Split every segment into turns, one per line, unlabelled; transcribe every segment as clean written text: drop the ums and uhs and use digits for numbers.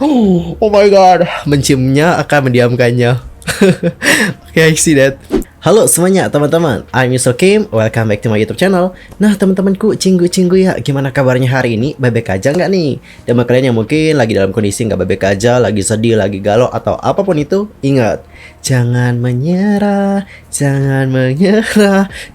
Oh my god, menciumnya akan mendiamkannya. Okay, I see that. Halo semuanya teman-teman, I'm Mr. Kim, welcome back to my YouTube channel. Nah teman-temanku, cinggu-cinggu ya, gimana kabarnya hari ini? Baik-baik aja nggak nih? Dan buat kalian yang mungkin lagi dalam kondisi nggak baik-baik aja, lagi sedih, lagi galau, atau apapun itu, ingat, jangan menyerah,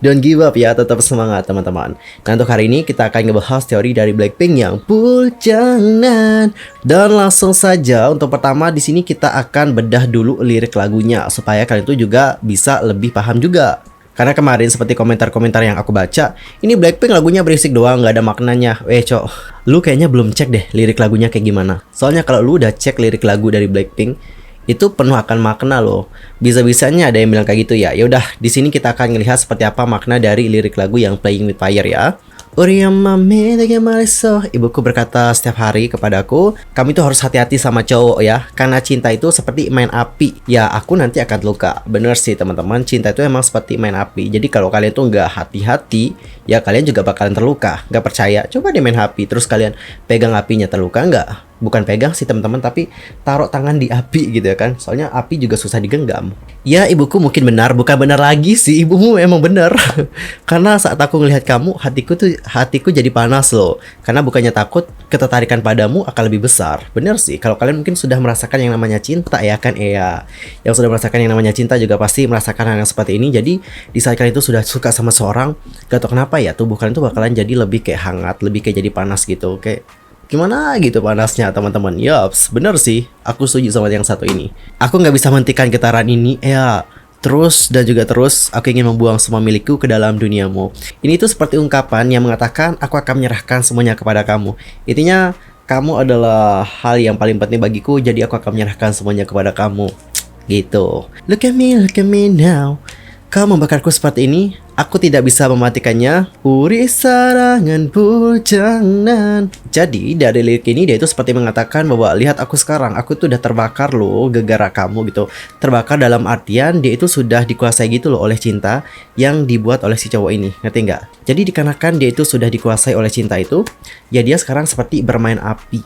don't give up ya, tetap semangat teman-teman. Nah untuk hari ini kita akan ngebahas teori dari Blackpink yang Bujangan. Dan langsung saja untuk pertama di sini kita akan bedah dulu lirik lagunya supaya kalian tuh juga bisa lebih paham juga. Karena kemarin seperti komentar-komentar yang aku baca, ini Blackpink lagunya berisik doang, nggak ada maknanya. Cok, lu kayaknya belum cek deh lirik lagunya kayak gimana. Soalnya kalau lu udah cek lirik lagu dari Blackpink, itu penuh akan makna loh. Bisa-bisanya ada yang bilang kayak gitu ya. Ya udah, di sini kita akan melihat seperti apa makna dari lirik lagu yang Playing with Fire ya. Ibuku berkata setiap hari kepadaku, kamu itu harus hati-hati sama cowok ya, karena cinta itu seperti main api. Ya, aku nanti akan luka. Bener sih teman-teman, cinta itu emang seperti main api. Jadi kalau kalian tuh nggak hati-hati, ya kalian juga bakalan terluka. Nggak percaya? Coba deh main api, terus kalian pegang apinya, terluka nggak? Bukan pegang sih teman-teman, tapi taruh tangan di api gitu ya kan. Soalnya api juga susah digenggam. Ya ibuku mungkin benar, bukan benar lagi sih, ibumu emang benar. Karena saat aku ngelihat kamu, hatiku jadi panas loh. Karena bukannya takut, ketertarikan padamu akan lebih besar. Benar sih, kalau kalian mungkin sudah merasakan yang namanya cinta ya kan. Yang sudah merasakan yang namanya cinta juga pasti merasakan hal yang seperti ini. Jadi di saat kalian itu sudah suka sama seorang, gak tau kenapa ya, tubuh kalian tuh bakalan jadi lebih kayak hangat, lebih kayak jadi panas gitu. Kayak gimana gitu panasnya teman-teman. Yaps, bener sih, aku setuju sama yang satu ini. Aku nggak bisa menghentikan getaran ini ya. Terus dan juga terus, aku ingin membuang semua milikku ke dalam duniamu. Ini tuh seperti ungkapan yang mengatakan aku akan menyerahkan semuanya kepada kamu. Intinya kamu adalah hal yang paling penting bagiku, jadi aku akan menyerahkan semuanya kepada kamu. Gitu. Look at me now. Kau membakarku seperti ini, aku tidak bisa mematikannya. Uri sarangan bujangan. Jadi dari lirik ini dia itu seperti mengatakan bahwa lihat aku sekarang, aku tuh udah terbakar loh gara-gara kamu gitu. Terbakar dalam artian dia itu sudah dikuasai gitu loh oleh cinta yang dibuat oleh si cowok ini, ngerti nggak? Jadi dikarenakan dia itu sudah dikuasai oleh cinta itu, ya dia sekarang seperti bermain api.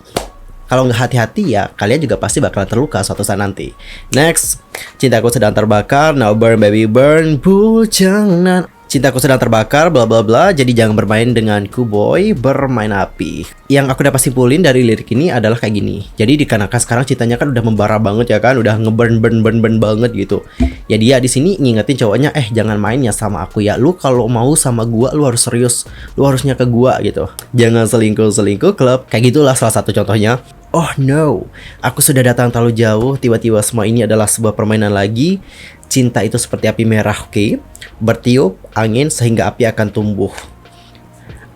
Kalau nggak hati-hati ya kalian juga pasti bakalan terluka suatu saat nanti. Next, cintaku sedang terbakar, now burn baby burn, bujangan. Cintaku sedang terbakar, bla bla bla. Jadi jangan bermain denganku boy, bermain api. Yang aku dapat simpulin dari lirik ini adalah kayak gini. Jadi dikarenakan sekarang cintanya kan udah membara banget ya kan, udah ngeburn banget gitu. Ya dia di sini ngingetin cowoknya, jangan main ya sama aku ya. Lu kalau mau sama gua, lu harus serius. Lu harusnya ke gua gitu. Jangan selingkuh klub. Kayak gitulah salah satu contohnya. Oh no, aku sudah datang terlalu jauh. Tiba-tiba semua ini adalah sebuah permainan lagi. Cinta itu seperti api merah, oke? Bertiup angin sehingga api akan tumbuh.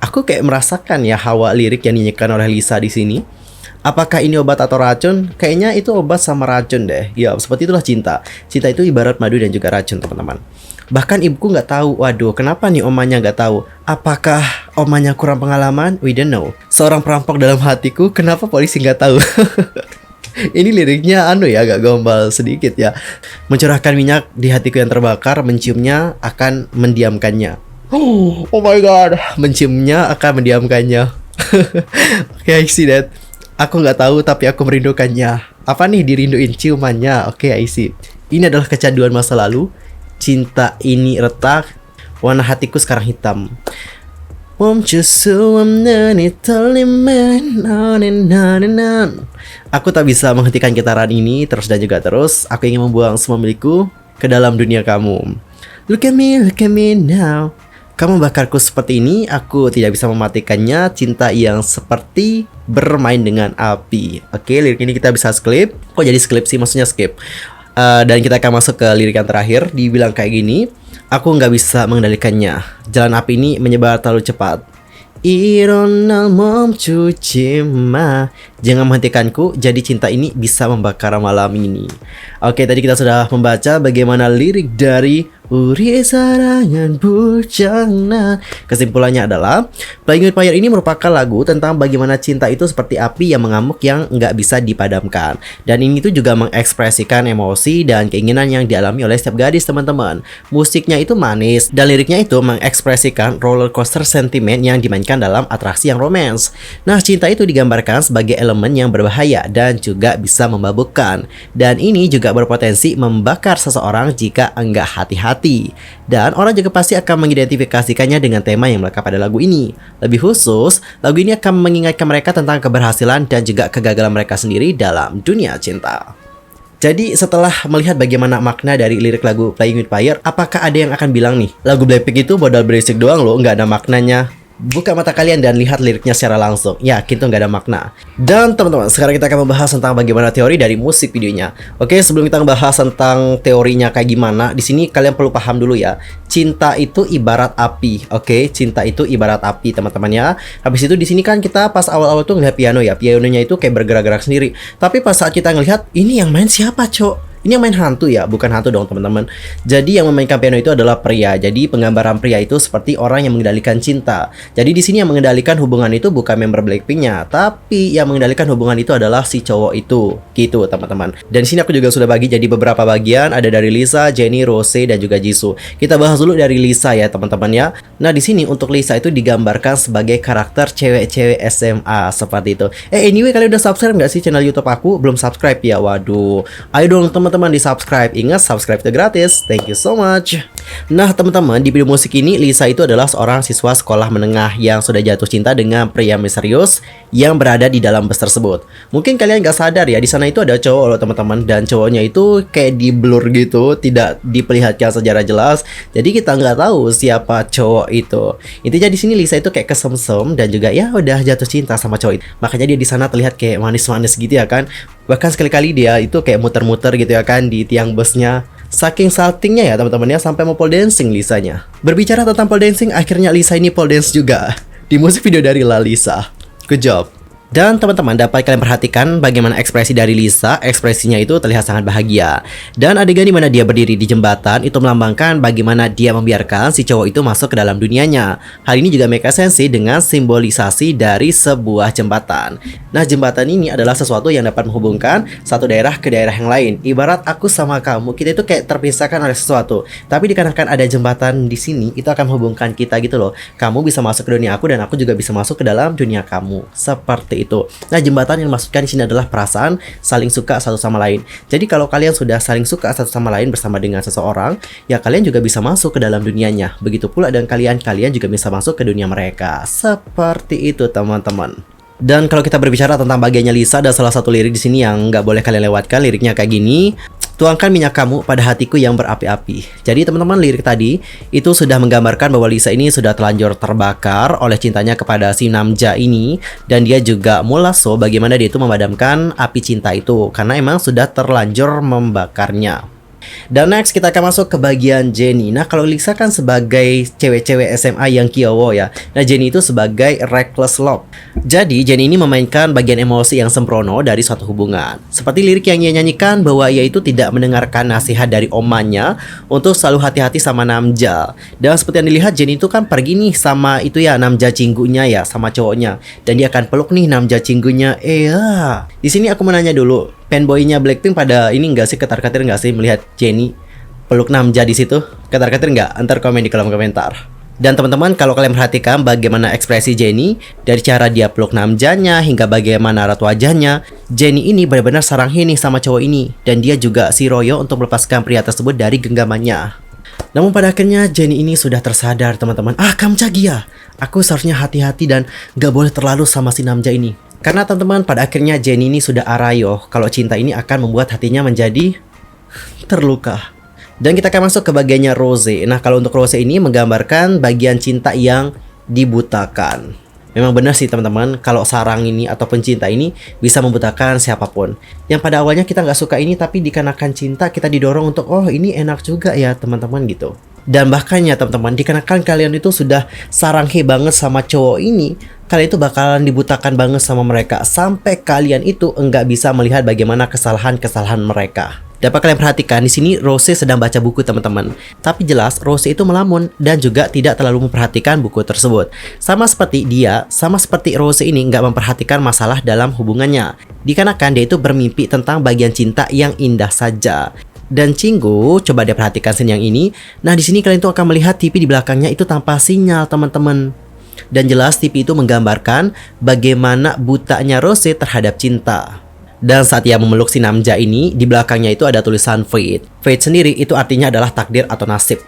Aku kayak merasakan ya hawa lirik yang dinyanyikan oleh Lisa di sini. Apakah ini obat atau racun? Kayaknya itu obat sama racun deh. Ya, seperti itulah cinta. Cinta itu ibarat madu dan juga racun, teman-teman. Bahkan ibuku nggak tahu. Waduh, kenapa nih omanya nggak tahu? Apakah omanya kurang pengalaman? We don't know. Seorang perampok dalam hatiku, kenapa polisi nggak tahu? Ini liriknya agak gombal sedikit ya. Mencurahkan minyak di hatiku yang terbakar, menciumnya akan mendiamkannya. Oh my god, menciumnya akan mendiamkannya. Okay, I see that. Aku nggak tahu tapi aku merindukannya. Apa nih dirinduin ciumannya? Oke, I see. Ini adalah kecanduan masa lalu. Cinta ini retak. Warna hatiku sekarang hitam. Aku tak bisa menghentikan getaran ini terus dan juga terus. Aku ingin membuang semua milikku ke dalam dunia kamu. Look at me now. Kamu bakarku seperti ini, aku tidak bisa mematikannya. Cinta yang seperti bermain dengan api. Oke, lirik ini kita bisa skip. Kok jadi skip sih? Maksudnya skip. Dan kita akan masuk ke lirik yang terakhir. Dibilang kayak gini, aku nggak bisa mengendalikannya. Jalan api ini menyebar terlalu cepat. Ironal mencuci ma. Jangan menghentikanku, jadi cinta ini bisa membakar malam ini. Oke, tadi kita sudah membaca bagaimana lirik dari Uri sarangan bujangan. Kesimpulannya adalah Playing with Fire ini merupakan lagu tentang bagaimana cinta itu seperti api yang mengamuk yang nggak bisa dipadamkan. Dan ini tuh juga mengekspresikan emosi dan keinginan yang dialami oleh setiap gadis teman-teman. Musiknya itu manis dan liriknya itu mengekspresikan roller coaster sentimen yang dimainkan dalam atraksi yang romance. Nah, cinta itu digambarkan sebagai elemen yang berbahaya dan juga bisa memabukkan. Dan ini juga berpotensi membakar seseorang jika enggak hati-hati. Dan orang juga pasti akan mengidentifikasikannya dengan tema yang melekat pada lagu ini. Lebih khusus, lagu ini akan mengingatkan mereka tentang keberhasilan dan juga kegagalan mereka sendiri dalam dunia cinta. Jadi setelah melihat bagaimana makna dari lirik lagu Playing with Fire, apakah ada yang akan bilang nih, lagu Blackpink itu modal berisik doang loh, nggak ada maknanya? Buka mata kalian dan lihat liriknya secara langsung. Yakin tuh nggak ada makna. Dan teman-teman, sekarang kita akan membahas tentang bagaimana teori dari musik videonya. Oke, sebelum kita membahas tentang teorinya kayak gimana, di sini kalian perlu paham dulu ya. Cinta itu ibarat api. Oke, cinta itu ibarat api, teman-teman ya. Habis itu di sini kan kita pas awal-awal tuh ngeliat piano ya. Pianonya itu kayak bergerak-gerak sendiri. Tapi pas saat kita ngelihat, ini yang main siapa, Cok? Ini yang main hantu ya, bukan hantu dong teman-teman. Jadi yang memainkan piano itu adalah pria. Jadi penggambaran pria itu seperti orang yang mengendalikan cinta. Jadi di sini yang mengendalikan hubungan itu bukan member Blackpinknya, tapi yang mengendalikan hubungan itu adalah si cowok itu. Gitu teman-teman. Dan di sini aku juga sudah bagi jadi beberapa bagian. Ada dari Lisa, Jennie, Rose, dan juga Jisoo. Kita bahas dulu dari Lisa ya teman-teman ya. Nah di sini untuk Lisa itu digambarkan sebagai karakter cewek-cewek SMA seperti itu. Anyway, kalian udah subscribe nggak sih channel YouTube aku? Belum subscribe ya? Waduh. Ayo dong teman-teman di subscribe. Ingat subscribe itu gratis. Thank you so much. Nah teman-teman, di video musik ini Lisa itu adalah seorang siswa sekolah menengah yang sudah jatuh cinta dengan pria misterius yang berada di dalam bus tersebut. Mungkin kalian nggak sadar ya, di sana itu ada cowok loh teman-teman, dan cowoknya itu kayak di blur gitu, tidak diperlihatkan secara jelas. Jadi kita nggak tahu siapa cowok itu. Intinya di sini Lisa itu kayak kesemsem dan juga ya udah jatuh cinta sama cowok itu. Makanya dia di sana terlihat kayak manis-manis gitu ya kan. Bahkan sekali-kali dia itu kayak muter-muter gitu ya kan di tiang busnya. Saking saltingnya ya teman-teman ya, sampai mau pole dancing Lisanya. Berbicara tentang pole dancing, akhirnya Lisa ini pole dance juga di musik video dari La Lisa. Good job. Dan teman-teman dapat kalian perhatikan bagaimana ekspresi dari Lisa. Ekspresinya itu terlihat sangat bahagia. Dan adegan di mana dia berdiri di jembatan itu melambangkan bagaimana dia membiarkan si cowok itu masuk ke dalam dunianya. Hal ini juga make sense dengan simbolisasi dari sebuah jembatan. Nah, jembatan ini adalah sesuatu yang dapat menghubungkan satu daerah ke daerah yang lain. Ibarat aku sama kamu, kita itu kayak terpisahkan oleh sesuatu. Tapi dikarenakan ada jembatan di sini, itu akan menghubungkan kita gitu loh. Kamu bisa masuk ke dunia aku dan aku juga bisa masuk ke dalam dunia kamu. Seperti itu. Nah, jembatan yang dimaksudkan di sini adalah perasaan saling suka satu sama lain. Jadi kalau kalian sudah saling suka satu sama lain bersama dengan seseorang, ya kalian juga bisa masuk ke dalam dunianya. Begitu pula dengan kalian juga bisa masuk ke dunia mereka. Seperti itu, teman-teman. Dan kalau kita berbicara tentang bagiannya Lisa, ada salah satu lirik di sini yang nggak boleh kalian lewatkan. Liriknya kayak gini. Tuangkan minyak kamu pada hatiku yang berapi-api. Jadi teman-teman, lirik tadi itu sudah menggambarkan bahwa Lisa ini sudah terlanjur terbakar oleh cintanya kepada si Namja ini. Dan dia juga mulaso bagaimana dia itu memadamkan api cinta itu, karena emang sudah terlanjur membakarnya. Dan next kita akan masuk ke bagian Jennie. Nah, kalau Lisa kan sebagai cewek-cewek SMA yang kiowo ya. Nah, Jennie itu sebagai reckless love. Jadi Jennie ini memainkan bagian emosi yang sembrono dari suatu hubungan. Seperti lirik yang ia nyanyikan bahwa ia itu tidak mendengarkan nasihat dari omannya untuk selalu hati-hati sama Namja. Dan seperti yang dilihat, Jennie itu kan pergi nih sama itu ya, Namja cinggunya ya, sama cowoknya. Dan dia akan peluk nih Namja cinggunya. Di sini aku mau nanya dulu, fanboynya Blackpink pada ini nggak sih, ketar-ketir nggak sih melihat Jennie peluk Namja di situ? Ketar-ketir nggak? Antar komen di kolom komentar. Dan teman-teman, kalau kalian perhatikan bagaimana ekspresi Jennie, dari cara dia peluk Namjanya hingga bagaimana raut wajahnya, Jennie ini benar-benar sarang nih sama cowok ini. Dan dia juga si Royo untuk melepaskan pria tersebut dari genggamannya. Namun pada akhirnya Jennie ini sudah tersadar teman-teman. Kamcagia, aku seharusnya hati-hati dan gak boleh terlalu sama si Namja ini. Karena teman-teman, pada akhirnya Jennie ini sudah arayo kalau cinta ini akan membuat hatinya menjadi terluka. Dan kita akan masuk ke bagiannya Rose. Nah, kalau untuk Rose ini menggambarkan bagian cinta yang dibutakan. Memang benar sih teman-teman, kalau sarang ini atau pencinta ini bisa membutakan siapapun. Yang pada awalnya kita nggak suka ini, tapi dikarenakan cinta kita didorong untuk, oh ini enak juga ya teman-teman gitu. Dan bahkan ya teman-teman, dikarenakan kalian itu sudah sarang banget sama cowok ini, kalian itu bakalan dibutakan banget sama mereka sampai kalian itu enggak bisa melihat bagaimana kesalahan-kesalahan mereka. Dapat kalian perhatikan di sini Rose sedang baca buku teman-teman. Tapi jelas Rose itu melamun dan juga tidak terlalu memperhatikan buku tersebut. Sama seperti Rose ini nggak memperhatikan masalah dalam hubungannya. Dikarenakan dia itu bermimpi tentang bagian cinta yang indah saja. Dan Cinggu, coba dia perhatikan scene yang ini. Nah, di sini kalian tuh akan melihat TV di belakangnya itu tanpa sinyal teman-teman. Dan jelas TV itu menggambarkan bagaimana butanya Rose terhadap cinta. Dan saat ia memeluk si Namja ini, di belakangnya itu ada tulisan Fate. Fate sendiri itu artinya adalah takdir atau nasib.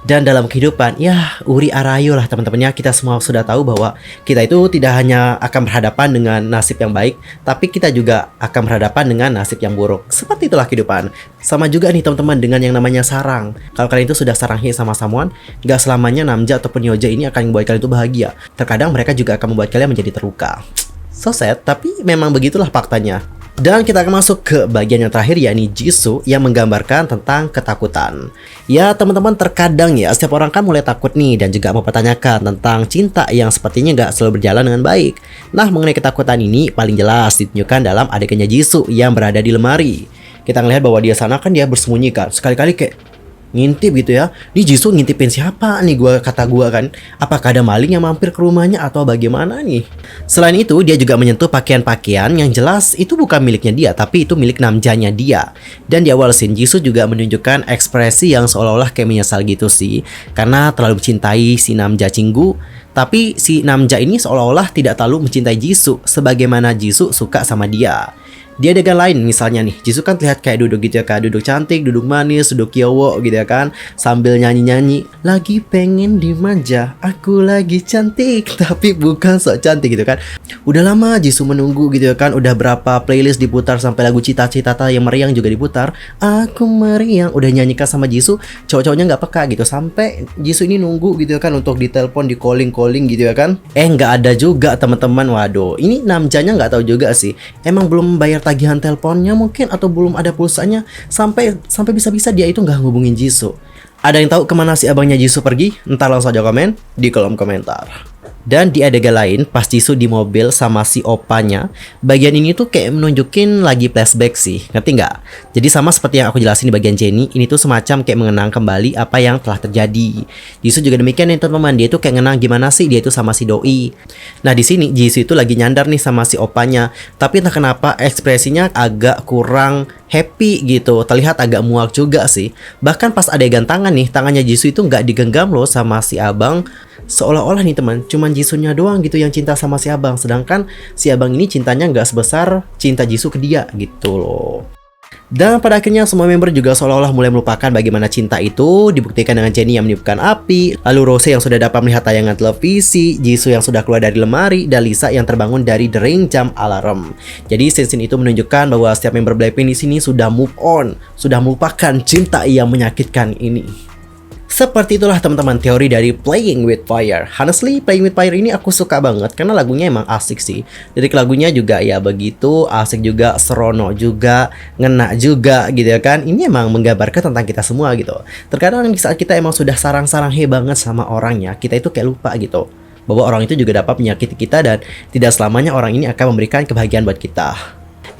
Dan dalam kehidupan, ya Uri Arayo lah teman-temannya, kita semua sudah tahu bahwa kita itu tidak hanya akan berhadapan dengan nasib yang baik, tapi kita juga akan berhadapan dengan nasib yang buruk. Seperti itulah kehidupan. Sama juga nih teman-teman dengan yang namanya sarang. Kalau kalian itu sudah sarang sama someone, gak selamanya Namja ataupun Yoja ini akan membuat kalian itu bahagia. Terkadang mereka juga akan membuat kalian menjadi terluka. So sad, tapi memang begitulah faktanya. Dan kita akan masuk ke bagian yang terakhir, yakni Jisoo yang menggambarkan tentang ketakutan. Ya teman-teman, terkadang ya setiap orang kan mulai takut nih dan juga mempertanyakan tentang cinta yang sepertinya nggak selalu berjalan dengan baik. Nah, mengenai ketakutan ini paling jelas ditunjukkan dalam adegannya Jisoo yang berada di lemari. Kita ngelihat bahwa dia sana kan dia bersembunyi kan, sekali-kali kayak ngintip gitu ya. Ini Jisoo ngintipin siapa nih, kata gua kan. Apakah ada maling yang mampir ke rumahnya atau bagaimana nih? Selain itu, dia juga menyentuh pakaian-pakaian yang jelas itu bukan miliknya dia, tapi itu milik Namjanya dia. Dan di awal scene, Jisoo juga menunjukkan ekspresi yang seolah-olah kayak menyesal gitu sih, karena terlalu mencintai si Namja Cinggu. Tapi si Namja ini seolah-olah tidak terlalu mencintai Jisoo sebagaimana Jisoo suka sama dia. Di adegan lain misalnya nih, Jisoo kan terlihat kayak duduk gitu ya, kayak duduk cantik, duduk manis, duduk kyowo gitu ya kan, sambil nyanyi-nyanyi, lagi pengen dimanja, aku lagi cantik tapi bukan sok cantik gitu kan. Udah lama Jisoo menunggu gitu ya kan, udah berapa playlist diputar sampai lagu Cita-Cita yang meriang juga diputar, aku meriang udah nyanyikan sama Jisoo, cowok-cowoknya nggak peka gitu, sampai Jisoo ini nunggu gitu ya kan untuk ditelepon, di calling gitu ya kan. Nggak ada juga teman-teman. Waduh, ini Namjanya nggak tahu juga sih, emang belum bayar tagihan teleponnya mungkin, atau belum ada pulsanya, sampai bisa-bisa dia itu nggak hubungin Jisoo. Ada yang tahu kemana si abangnya Jisoo pergi? Entar langsung aja komen di kolom komentar. Dan di adegan lain, pas Jisoo di mobil sama si opanya, bagian ini tuh kayak menunjukin lagi flashback sih, ngerti nggak? Jadi sama seperti yang aku jelasin di bagian Jennie, ini tuh semacam kayak mengenang kembali apa yang telah terjadi. Jisoo juga demikian nih teman-teman, dia tuh kayak ngenang gimana sih dia itu sama si doi. Nah di sini Jisoo itu lagi nyandar nih sama si opanya, tapi entah kenapa ekspresinya agak kurang happy gitu, terlihat agak muak juga sih. Bahkan pas adegan tangan nih, tangannya Jisoo itu nggak digenggam loh sama si abang. Seolah-olah nih teman, cuman Jisoo-nya doang gitu yang cinta sama si abang, sedangkan si abang ini cintanya nggak sebesar cinta Jisoo ke dia gitu loh. Dan pada akhirnya semua member juga seolah-olah mulai melupakan bagaimana cinta itu, dibuktikan dengan Jennie yang meniupkan api, lalu Rose yang sudah dapat melihat tayangan televisi, Jisoo yang sudah keluar dari lemari, dan Lisa yang terbangun dari dering jam alarm. Jadi scene itu menunjukkan bahwa setiap member Blackpink di sini sudah move on, sudah melupakan cinta yang menyakitkan ini. Seperti itulah teman-teman teori dari Playing With Fire. Honestly, Playing With Fire ini aku suka banget karena lagunya emang asik sih. Lirik lagunya juga ya begitu, asik juga, serono juga, ngena juga gitu ya kan. Ini emang menggambarkan tentang kita semua gitu. Terkadang di saat kita emang sudah sarang-sarang banget sama orangnya, kita itu kayak lupa gitu bahwa orang itu juga dapat menyakiti kita dan tidak selamanya orang ini akan memberikan kebahagiaan buat kita.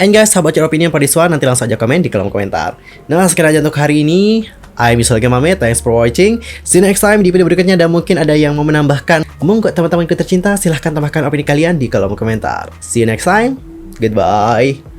And guys, how about your opinion for this one? Nanti langsung aja komen di kolom komentar. Nah, sekian aja untuk hari ini. I'm Yusuf Mame, thanks for watching. See you next time di video berikutnya, dan mungkin ada yang mau menambahkan. Monggo teman-temanku tercinta, silahkan tambahkan opini kalian di kolom komentar. See you next time. Goodbye.